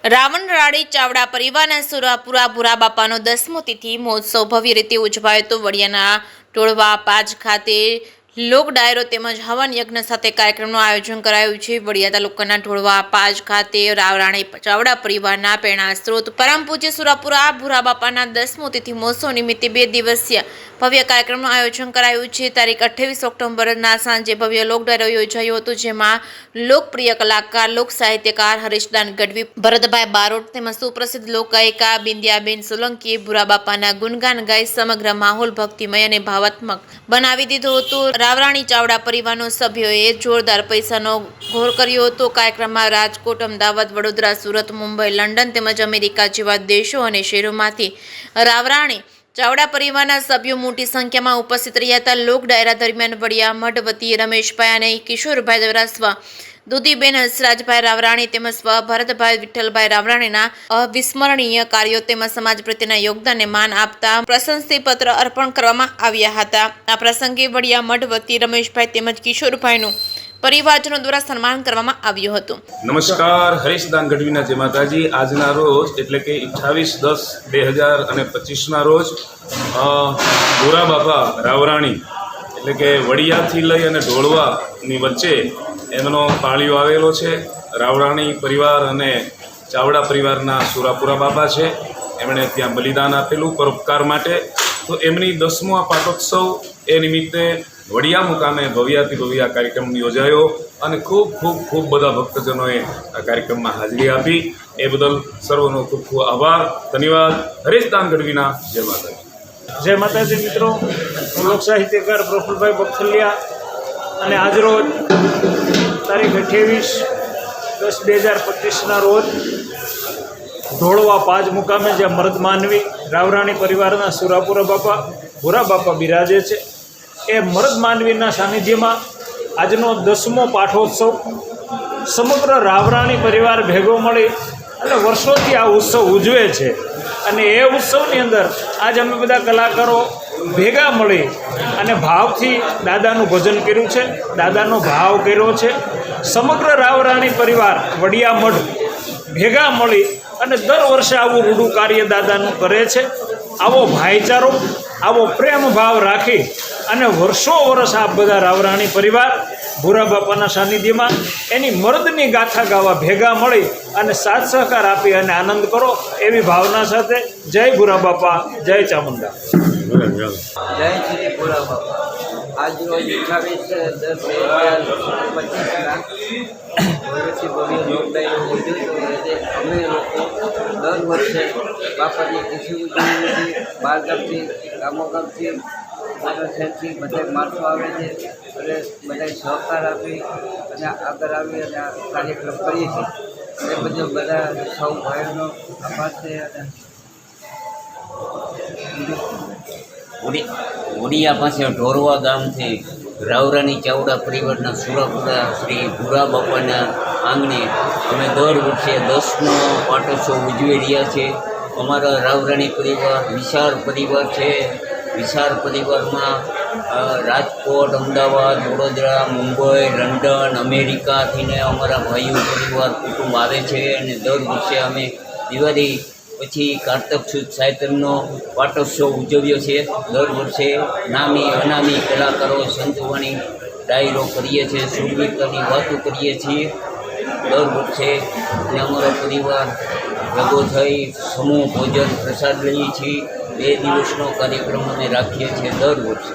રાવણ રાણી ચાવડા પરિવારના સુરાપુરા ભૂરા બાપાનો 10મો તિથિ મહોત્સવ ભવ્ય રીતે ઉજવાયો તો વડિયાના ટોળવા પાજ ખાતે લોક ડાયરો તેમજ હવન યજ્ઞ સાથે કાર્યક્રમનું આયોજન કરાયું છે। વડિયા તાલુકાના ટોળવા પાજ ખાતે રાવરાણી ચાવડા પરિવારના પ્રેરણા સ્ત્રોત પરમ પૂજ્ય સુરાપુરા ભૂરા બાપાના 10મો તિથિ મહોત્સવ નિમિત્તે 2 દિવસીય ભવ્ય કાર્યક્રમનું આયોજન કરાયું છે। તારીખ 28 ઓક્ટોબરના સાંજે ભવ્ય લોક ડાયરો યોજાયો હતો, જેમાં લોકપ્રિય કલાકાર લોક સાહિત્યકાર હરીશદાન ગઢવી, ભરતભાઈ બારોટ તેમજ સુપ્રસિદ્ધ લોક ગાયિકા બિંદિયાબેન સોલંકીએ ભૂરા બાપાના ગુણગાન ગાઈ સમગ્ર માહોલ ભક્તિમય અને ભાવાત્મક બનાવી દીધો હતો। રાવરાણી ચાવડા પરિવારના સભ્યોએ જોરદાર પૈસાનો ઘોર કર્યો હતો। કાર્યક્રમમાં રાજકોટ, અમદાવાદ, વડોદરા, સુરત, મુંબઈ, લંડન તેમજ અમેરિકા જેવા દેશો અને શહેરોમાંથી રાવરાણી ચાવડા પરિવારના સભ્યો મોટી સંખ્યામાં ઉપસ્થિત રહ્યા હતા। લોક ડાયરા દરમિયાન વડિયા મઠ વતી રમેશભાઈ અને કિશોરભાઈ દ્વારા સ્વ દુધીબેન હંસરાજભાઈ રાવરાણી તેમજ સ્વ ભરતભાઈ વિઠ્ઠલભાઈ રાવરાણીના અવિસ્મરણીય કાર્યો તેમજ સમાજ પ્રત્યેના યોગદાનને માન આપતા પ્રશંસાપત્ર અર્પણ કરવામાં આવ્યા હતા। આ પ્રસંગે વડિયા મઠ વતી રમેશભાઈ તેમજ કિશોરભાઈનું પરિવારજનો દ્વારા સન્માન કરવામાં આવ્યું હતું। નમસ્કાર, હરીશદાન ગઢવીના જય માતાજી। આજના રોજ એટલે કે 28/10/2025ના રોજ ભૂરા બાપા રાવરાણી એટલે કે વડિયાથી લઈ અને ઢોળવાની વચ્ચે એમનો પાળિયો આવેલો છે। રાવરાણી પરિવાર અને ચાવડા પરિવારના સુરાપુરા બાપા છે, એમણે ત્યાં બલિદાન આપેલું પરોપકાર માટે। તો એમની 10મો આ પાટોત્સવ એ નિમિત્તે વડિયા મુકામે ભવ્યાતિ ભવ્ય કાર્યક્રમ યોજાયો અને ખૂબ બધા ભક્તજનોએ આ કાર્યક્રમમાં હાજરી આપી। એ બદલ સર્વનો ખૂબ આભાર, ધન્યવાદ। હરીશદાન ગઢવીના જય માતાજી। જય માતાજી મિત્રો, હું લોક સાહિત્યકાર પ્રફુલભાઈ બખલિયા અને આજરોજ તારીખ 28/10/2025ના રોજ ઢોળવા પાજ મુકામે જ્યાં મર્દ માનવી રાવરાણી પરિવારના સુરાપુરા બાપા ભૂરા બાપા બિરાજે છે, એ મર્દ માનવીના સાનિધ્યમાં આજનો 10મો પાઠોત્સવ સમગ્ર રાવરાણી પરિવાર ભેગો મળી અને વર્ષોથી આ ઉત્સવ ઉજવે છે। અને એ ઉત્સવની અંદર આજ અમે બધા કલાકારો ભેગા મળી અને ભાવથી દાદાનું ભજન કર્યું છે, દાદાનો ભાવ કર્યો છે। સમગ્ર રાવરાણી પરિવાર વડિયા મઠ ભેગા મળી અને દર વર્ષે આવું રૂડું કાર્ય દાદાનું કરે છે। આવો ભાઈચારો, આવો પ્રેમ ભાવ રાખી અને વર્ષો વર્ષ આ બધા રાવરાણી પરિવાર ભૂરા બાપાના સાનિધ્યમાં એની મર્દની ગાથા ગાવા ભેગા મળી અને સાથ સહકાર આપી અને આનંદ કરો એવી ભાવના સાથે જય ભૂરા બાપા, જય ચામુંડા। જય શ્રી ભૂરા બાપા। આજ રોજ 28/10/2025ના અમે લોકો દર વર્ષે બાપાની તિથિ ઉજવીએ છીએ। બહારગામથી, ગામોગામથી, મોટા શહેરથી બધા માણસો આવે છે અને બધા સહકાર આપી અને આગળ આવી અને આ કાર્યક્રમ કરીએ છીએ। એ બધું બધા સૌ ભાઈઓનો આભાર છે। અને વડિયા પાસે ઢોરવા ગામથી રાવરાણી ચાવડા પરિવારના સુરાપુરા શ્રી ભૂરા બાપાના આંગણે અમે દર વર્ષે 10મો પાટોત્સવ ઉજવી રહ્યા છીએ। અમારા રાવરાણી પરિવાર વિશાળ પરિવાર છે। વિશાળ પરિવારમાં રાજકોટ, અમદાવાદ, વડોદરા, મુંબઈ, લંડન, અમેરિકાથીને અમારા ભાઈઓ પરિવાર કુટુંબ આવે છે અને દર વર્ષે અમે દિવાળી પછી કારતક સુદ સાહિત્યનો પાટોત્સવ ઉજવ્યો છે। દર વર્ષે નામી અનામી કલાકારો સંતવાણી ડાયરો કરીએ છીએ, સુરવીરની વાતો કરીએ છીએ દર વર્ષે। અને અમારો પરિવાર ભેગો થઈ સમૂહ ભોજન પ્રસાદ લઈએ છીએ। 2 દિવસનો કાર્યક્રમ અમે રાખીએ છીએ દર વર્ષે।